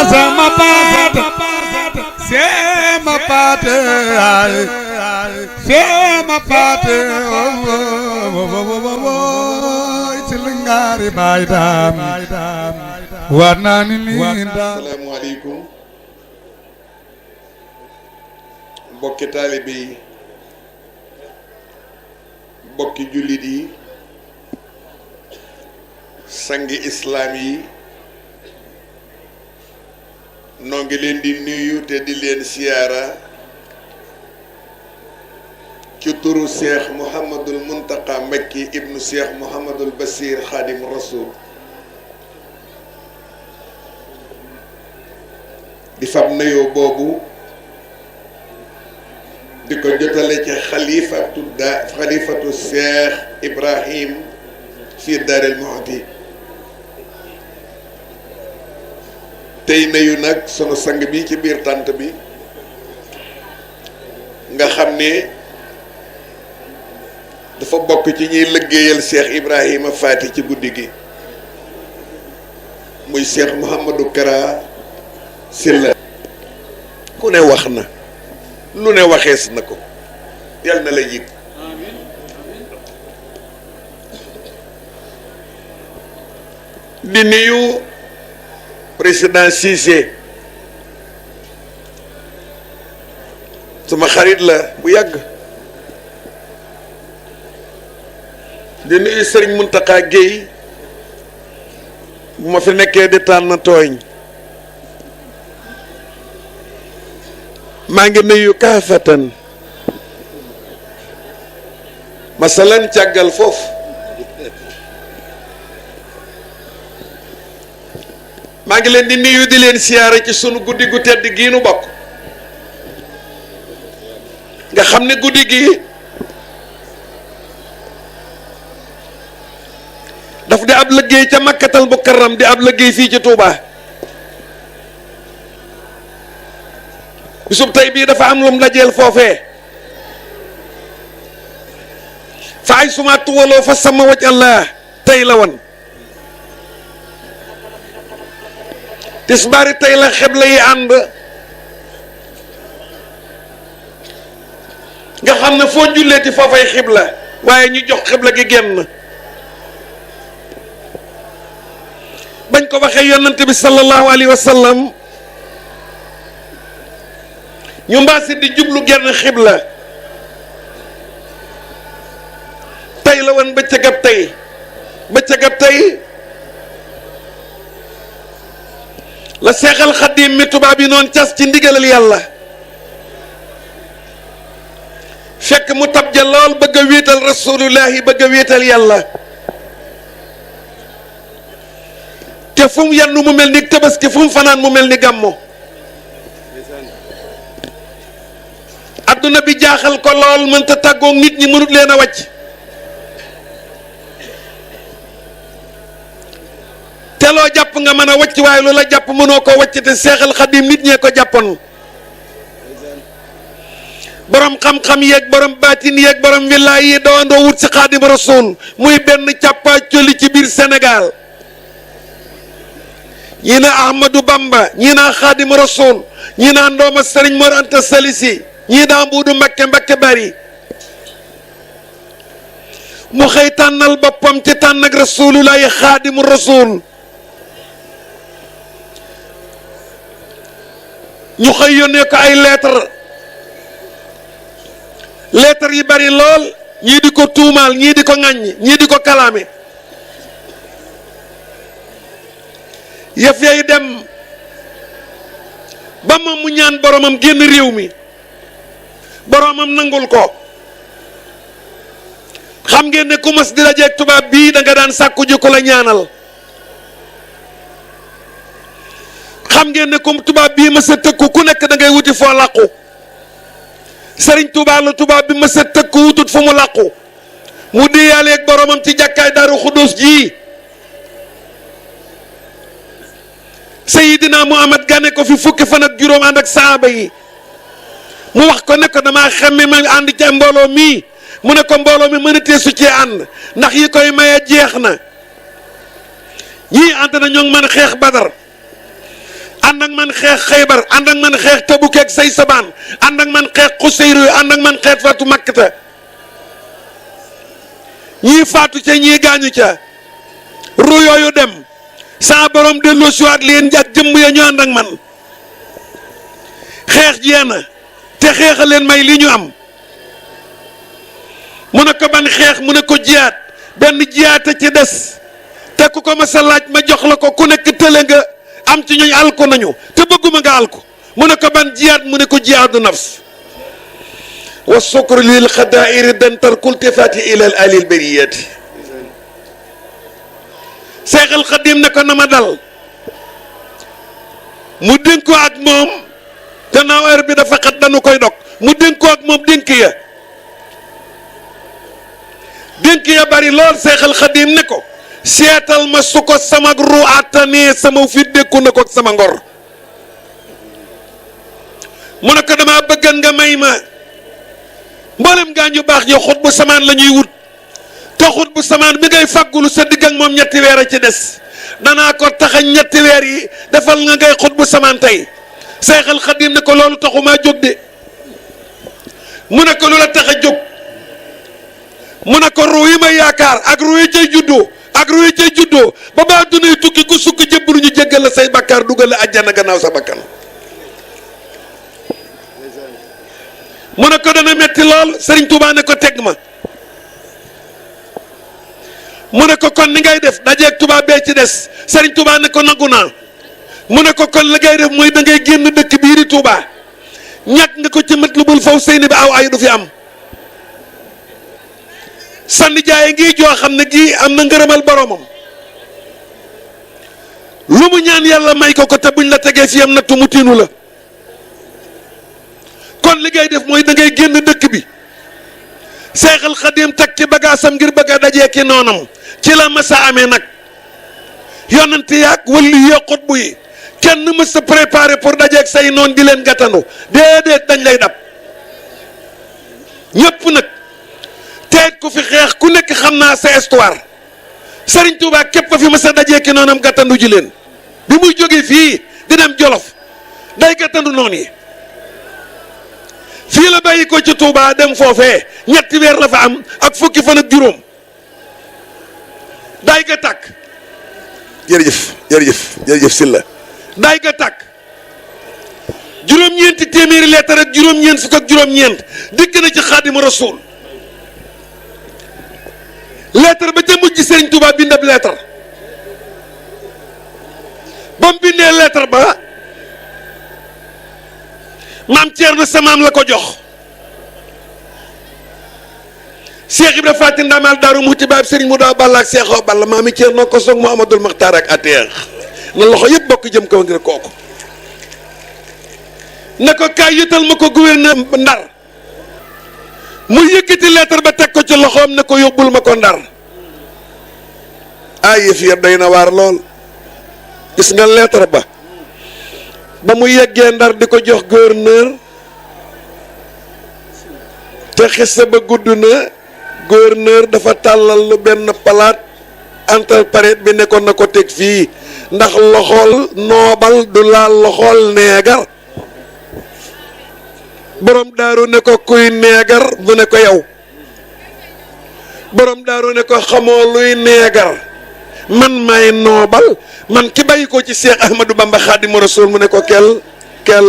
sama paate sama paate sama paate ci lingaari baay daam war naa ni lii daam. Assalaamu aleykum mbokki taalibe yi mbokki jullit yi sangi islaam yi noo ngi leen di nuyu te di leen siyaara ci turu Cheikh Mouhamadul Muntaqa Mbacke ibnu Cheikh Mouhamadul Basir Khadim Rasoul di fab nuyoo boobu di ko jotale ci xalifatu Cheikh Ibrahim fii Daaril Muhti tey nuyu nag sunu sang bi ci biir tànt bi nga xam ne dafa bokk ci ñuy liggéeyal Cheikh Ibrahima Faty ci guddi gi muy Cheikh Mouhamadou Kara Sylla ku ne wax na lu ne waxees na ko yal na la yëg di nuyu président Cissé sama xarit la bu yàgg di nuyu Serigne Mountakha Guèye bu ma fi nekkee di tànn tooñ maa ngi nuyu kaafatan masalan càggal foofu maa ngi leen di nuyu di leen siyaare ci sunu guddi gu tedd gii nu bokk nga xam ne guddi gi daf di ab liggéey ca Makkatal Mukarram di ab liggéey fii ci Touba bisub tey bii dafa am lum dajeel foofee fa ay suma tuwaloo fa sama waj Allah tey la woon tisbaari tey la xebla yi ànd nga xam ne foo julleeti foofay xibla waaye ñu jox xibla gi genn bañ ko waxee yonante bi sallallahu alayhi wa sallam ñu mbaasi di jublu genn xibla tey la woon bëccëgab tey la seexal xaddiim mi tubaab yi noonu cas ci ndigalal yàlla fekk mu tab ja lool bëgg a wéetal rasulullahi bëgg a wéetal yàlla te fu mu yenn mu mel ni tabaski fu mu fanaan mu mel ni gàmmo adduna bi jaaxal ko lool mënta tàggoog nit ñi mënut leen a wàcc te loo jàpp nga mën a wàcc waaye lu la jàpp mënoo ko wàcc te seexal xadim nit ñee ko jàppoon borom xam-xam yeeg borom baatin yeeg borom wilaay yi dawandoo wut si xaadim rasul muy benn càppaa coli ci biir Sénégal ñii na Ahmadou Bamba ñii naa xaadim rasul ñii naa ndooma Sëriñ Mor Anta Sali Si ñii daa mbuudu Mbakke bari mu xëy tànnal boppam ci tànn ak rasulullahi xaadimu rasul ñu xëy yónnee ko ay lettre yi bari lool ñii di ko tuumaal ñii di ko ŋàññ ñii di ko kalaame yëf yay dem ba moom mu ñaan boromam génn réew mi boromam nangul ko xam ngeen ne ku mas di dajeeg tubaab bii da nga daan sàkku ji ko la ñaanal xam ngeen ne comme tubaab bii mës a tëkku ku nekk da ngay wuti foo làqu Sëriñ Tuubaa la tubaab bi mës a tëkku wutut fu mu làqu mu diyaaleeg boromam ci jàkkaay Daaru Xudus ji Seydina Muhammad gane ko fi fukki fan ak juróom ànd ak saaba yi mu wax ko ne ko damaa xemme ma ànd ca mbooloo mii mu ne ko mbooloo mi mënatee su cee ànd ndax yi koy maye jeex na ñii ànd na ñoo ngi man xeex Badar ànd ak man xeex Xaybar ànd ak man xeex Tabuk ak say sabaan ànd ak man xeex Xusayru ànd ak man xeex Fatu Makkata ñii faatu ca ñii gaañu ca ru yooyu dem saa borom delloo siwaat leen ak jëmm ya ñu ànd ak man xeex jeena te xeexa leen may li ñu am mu ne ko ban xeex mu ne ko jiyaat benn jiyaata ci des te ku ko mas a laaj ma jox la ko ku nekk tële nga am ci ñooñ alko nañu te bëgguma nga alko mu ne ko ban jiyaat mu ne ko jiyaatu nafs wa sukru lil xadairi dan tarkul tifati ila al alil bariyati Seexal Xadim ne ko na ma dal mu dénk ko ak moom gannaaw heure bi dafa xat dañu koy dog mu dénk ko ak moom dénk ya bari lool Seexal Xadim ne ko seetal ma su ko sama ru attanee sama fit dékku na ko ak sama ngor mu ne ko dama bëggan nga may ma mboolem gaa ñu baax ñoo xut bu samaan la ñuy wut te xut bu samaan bi ngay fàggulu sa digg ak moom ñetti weer a ci des danaa ko taxañ ñetti weer yi defal nga ngay xut bu samaan tey Seexal Xadim ne ko loolu taxumaa jóg de mu ne ko lu la tax a jóg mu ne ko ruu yi ma yaakaar ak ruu yi cay juddoo ak ruu yi cay juddoo ba baa dunay tukki ku sukk jëbbulu ñu jéggal la say bakkaar dugal la àjjana gannaaw sa bakkan mu ne ko dana metti lool Sëriñ Tuubaa ne ko teg ma mu ne ko kon ni ngay def dajeeg Tuubaa bee ci des Sëriñ Tuubaa ne ko nangu naa mu ne ko kon li ngay def mooy da ngay génn dëkk bii di Tuubaa ñàkk nga ko ci Matlabul Fawzayni bi aw ay du fi am sànni jaay ngi joo xam ne gii am na ngërëmal boromam lu mu ñaan yàlla may ko ko te buñ la tegee fi am nattu mu tiinu la kon li ngay def mooy da ngay génn dëkk bi Seexal Xadim teg ci bagaasam ngir bëgg a dajee ki noonam ci la masa amee nag yonent yaag wali yoo xutbu yi kenn mës a préparé pour dajeeg say noon di leen gàttandu déedéet dañ lay dab ñëpp nag teet ku fi xeex ku nekk xam naa sa histoire Serigne Touba képp fi mës a dajee ki noonam gàttandu ji leen bi muy jógee fii di dem Jolof day gàttandu noon yi fii la bàyyi ko ci Touba dem foofee ñetti weer la fa am ak fukki fan ak juróom daay ga tàkk jërëjëf Sylla daay ga tàkk juróom-ñeenti téeméeri leetar ak juróom-ñeent fukk ak juróom-ñeent dikk na ci Xaadimu Rasuul leetar ba ca mujj Serigne Touba bindab leetar ba mu bindee leetar ba maam Thierno samaam la ko jox Cheikh Ibra Faty Ndamal Daaru Muxti baab Serigne Mouda Balla ak Cheikh Awa Balla maami Thierno ko soog Mouhamadoul Makhtar ak ateex na loxo yëpp bokk jëm kaw ngir kooku ne ko kaay yëtal ma ko gouverneur Ndar mu yëkkati lettre ba teg ko ci loxoom ne ko yóbbul ma ko Ndar ay yëf ya doy na waar lool gis nga lettre ba mu yeggee Ndar di ko jox gouverneur te xissa ba gudd na gouverneur dafa tàllal lu benn palaat interprète bi nekkoon na ko teg fii ndax loxool noobal du laal loxool neegar borom daaru ne ko kuy neegar mu ne ko yow borom daaru ne ko xamoo luy neegar man may noobal man ki bàyyi ko ci Cheikh Ahmadou Bamba Xaadimu Rasuul mu ne ko kel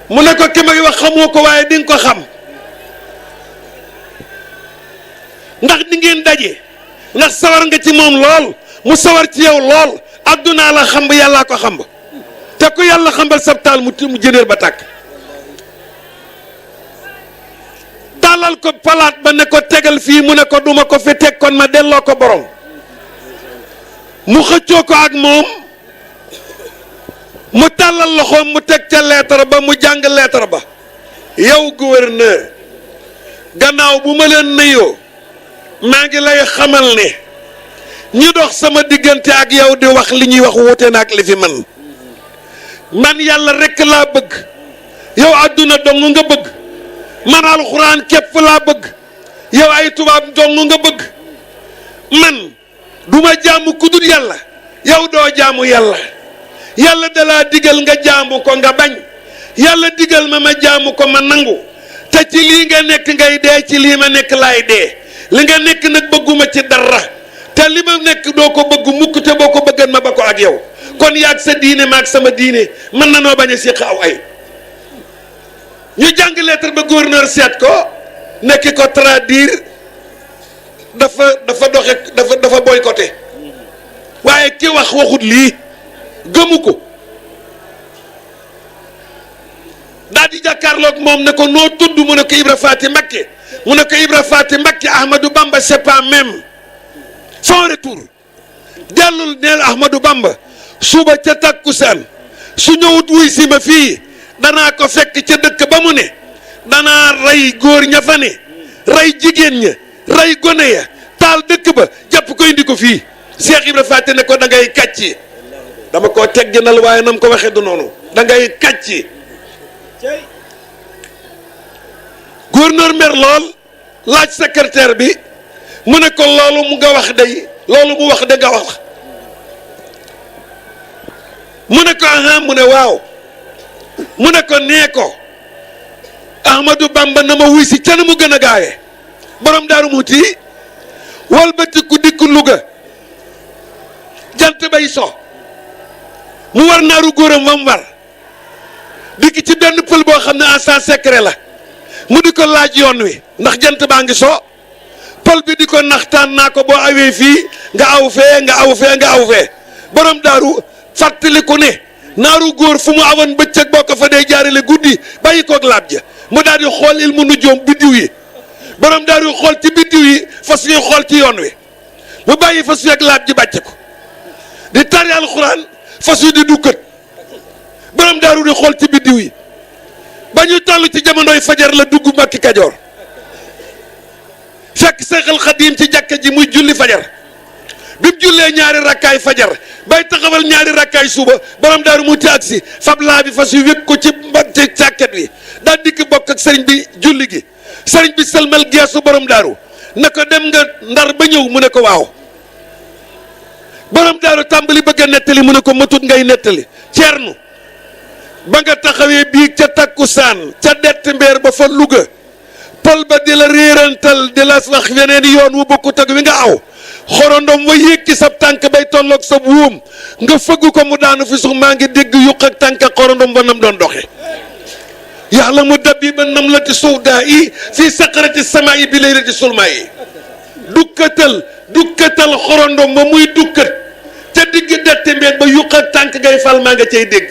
mu ne ko ki may wax xamoo ko waaye di nga ko xam ndax di ngeen daje ndax sawar nga ci moom lool mu sawar ci yow lool addunaa la xam yàllaa ko xam te ku yàlla xambal sab taal mu jëneer ba tàkk tàllal ko palaat ba ne ko tegal fii mu ne ko duma ko fi teg kon ma delloo ko borom mu xëccoo ko ak moom mu tàllal loxoom mu teg ca lettre ba mu jàng lettre ba yow gouverneur gannaaw bu ma leen nuyoo maa ngi lay xamal ne ñi dox sama diggante ak yow di wax li ñuy wax wuute na ak li fi man yàlla rekk laa bëgg yow àdduna dong nga bëgg man alxuraan képp laa bëgg yow ay tubaab dong nga bëgg man duma jaamu ku dul yàlla yow doo jaamu yàlla yàlla dalaa digal nga jaamu ko nga bañ yàlla digal ma jaamu ko ma nangu te ci lii nga nekk ngay dee ci lii ma nekk laay dee li nga nekk nag bëgguma ci dara te li ma nekk doo ko bëgg mukk te boo ko bëggan ma ba ko ak yow kon yaag sa diine maag sama diine mën na noo bañ a séq aw ay ñu jàng lettre ba gouverneur seet ko nekk ko traduire dafa doxe dafa boycotté waaye ki waxut lii gëmu ko daal di jàkkaarloog moom ne ko noo tudd mu ne ko Ibra Faati Mbakke mu ne ko Ibra Faati Mbakke Ahmadou Bamba c'est pas même son retour dellul neel Ahmadou Bamba suba ca takkusaan su ñëwut wuy si ma fii danaa ko fekk ca dëkk ba mu ne danaa rey góor ña fa ne rey jigéen ña rey gone ya taal dëkk ba jàpp ko indi ko fii Cheikh Ibra Faati ne ko da ngay kàcci dama koo tegginal waaye nam ko waxee du noonu da ngay kàcci gouverneur mer lool laaj secrétaire bi mu ne ko loolu mu nga wax day loolu mu wax de nga wax mu ne ko aha mu ne waaw mu ne ko nee ko Ahmadou Bamba na ma wuy si ca na mu gën a gaawee borom Daaru Muti walbatiku dikk Louga jant bay so mu war naaru góoram wa mu war dikk ci benn pël boo xam ne agent secret la mu di ko laaj yoon wi ndax jant baa ngi so pël bi di ko naxtaan naa ko boo awee fii nga aw fee nga aw fee nga aw fee borom daaru fàttaliku ne naaru góor fu mu awoon bëccëg boo ko fa dee jaarale guddi bàyyi koog laab ja mu daal di xool ilmu nujoom biddiw yi borom daaru xool ci biddiw yi fas yi xool ci yoon wi mu bàyyi fas yi ak laab ji bàcc ko di tari alxuraan fas yi di dukkat borom daaru di xool ci biddiw yi ba ñu toll ci jamonoy fajar la dugg Mbàkke Kajoor fekk Seexal Xadiim ci jàkka ji muy julli fajar bi mu jullee ñaari rakkaay fajar bay taxawal ñaari rakkaay suba borom daaru mu ti agsi fab laa bi fas yu wékk ko ci càkket bi daal dikk bokk ak sëriñ bi julli gi sëriñ bi sëlmal geesu borom daaru ne ko dem nga ndar ba ñëw mu ne ko waaw borom daaru tàmbali bëgg a nettali mu ne ko matut ngay nettali ceernu ba nga taxawee bii ca takkusaan ca dett mbeer ba fa Louga pël ba di la réerantal di la wax weneen yoon wu bokkut ak wi nga aw xorondom wa yéeg ci sab tànk bay tolloog sa wuum nga fëgg ko mu daanu fi suuf maa ngi dégg yuq ak tànk xorondom ba nam doon doxe yàlla mu dabbi ba nam la ti suudaa yi fii saqarati samaa yi bi laylati sulmaa yi dukkatal xorondom ba muy dukkat ca digg dett mbeer ba yuq ak tànk ngay fal maa nga cay dégg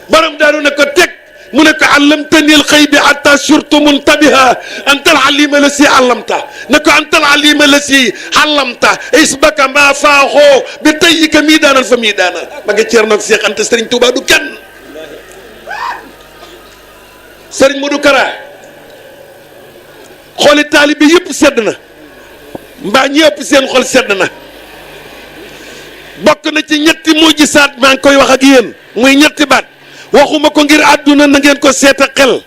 borom daaru ne ko teg mu ne ko allamtani alxaybi hatta surtu muntabiha anta alalima la si allamta ne ko anta alalima la si allamta isbaka ma faaxoo bi tayyika mii daanal fa mii daana ma nga ceer noog Seex Anta Sëriñ Tuubaa du kenn Sëriñ Modou Kara xooli taalibe yëpp sedd na mbaa ñëpp seen xol sedd na bokk na ci ñetti mujjisaat maa ngi koy wax ak yéen muy ñetti baat waxuma ko ngir àdduna na ngeen ko seeta xel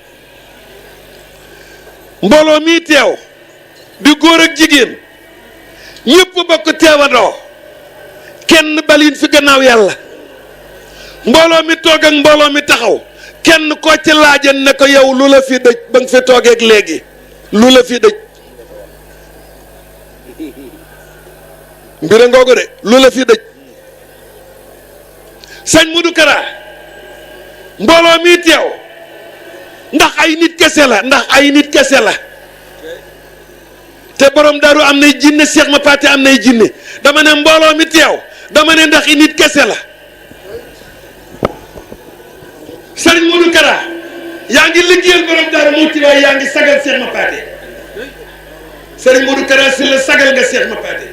mbooloo mii teew di góor ak jigéen ñëpp bokk teewandoo kenn balin fi gannaaw yàlla mbooloo mi toog ak mbooloo mi taxaw kenn koo ci laajan ne ko yow lu la fi dëj ba nga fi toogeeg léegi lu la fi dëj mbira ngoogu de lu la fi dëj sëñ Modou Kara mbooloo mi teew ndax ay nit kese la te borom daaru am nay jinne Cheikh ma Paate am nay jinne dama ne mbooloo mi teew dama ne ndax i nit kese la Sëriñ Modou Kara yaa ngi liggéeyal borom daaru Muti waaye yaa ngi sagal Cheikh ma Paate Sëriñ Modou Kara si la sagal nga Cheikh ma Paate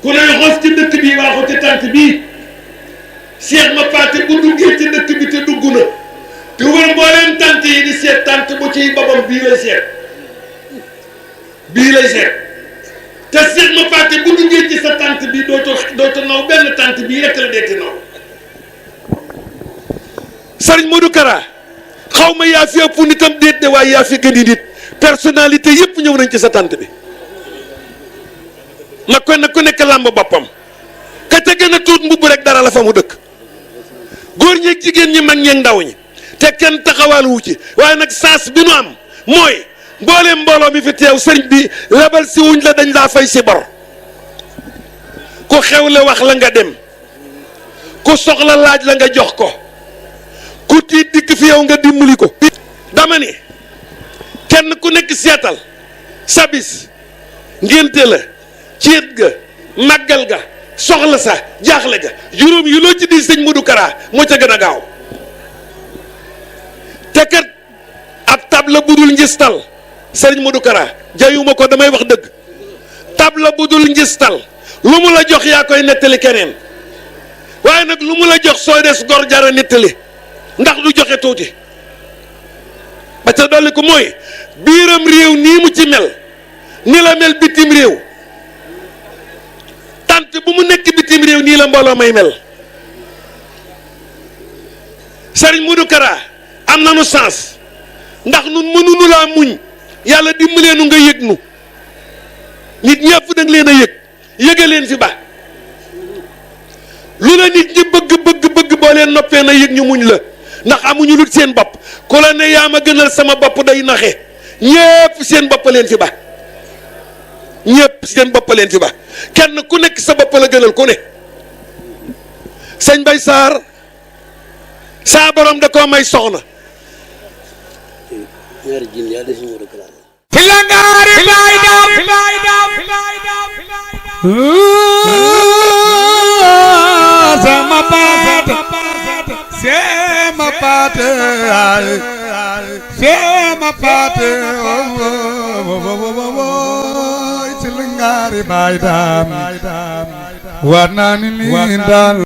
ku lay xos ci dëkk bi waaxu ci tànt bii Cheikh ma Paate bu duggee ci dëkk bi te dugg na te wër mbooleem tànt yi di seet tànt bu ciy babam bii lay seet te Cheikh ma Paate bu duggee ci sa tànt bi dooto naw benn tànt bii rek la deeti naw Sëriñ Modou Kara xaw ma yaa fi ëpp nitam déet de waaye yaa fi gën i nit personnalité yëpp ñëw nañ ci sa tànt bi na ku nekk làmb boppam ka ca gën a tuut mbubb rek dara la fa mu dëkk góor ñeeg jigéen ñi mag ñeeg ndaw ñi te kenn taxawal wu ci waaye nag saas bi nu am mooy mbooleem mbooloo mi fi teew sëriñ bi lebal si wuñ la dañ laa fay si bor ku xewle wax la nga dem ku soxla laaj la nga jox ko ku tiit dikk fi yow nga dimbali ko dama ni kenn ku nekk seetal sa bis ngénte la ciit ga màggal ga soxla sa jaaxle ga juróom yi loo ci di sëñ Modou Kara moo ca gën a gaaw te kat ab tabla budul njistal sëriñ Modou Kara jayuma ko damay wax dëgg tabla budul njistal lu mu la jox yaa koy nettali keneen waaye nag lu mu la jox sooy des gor jara nettali ndax du joxe tuuti ba ca dolli ko mooy biiram réew nii mu ci mel ni la mel bitim réew tant bu mu nekk bitim réew nii la mbooloo may mel sëriñ Modou Kara am nanu sens ndax nun mënunu laa muñ yàlla dimbaleenu nga yëg nu nit ñëpp da nga leen a yëge leen fi ba lu la nit ñi bëgg boo leen noppee na yëg ñu muñ la ndax amuñu lut seen bopp ku la ne yaa ma gënal sama bopp day naxe ñëpp seen bopp leen fi ba ñëpp seen bopp leen fi ba kenn ku nekk sa bopp la gënal ku ne sëñ Bay Saar saa borom da koo may soxna Filangari baydam sama pate sama pate sama pate Filangari baydam warnani lindal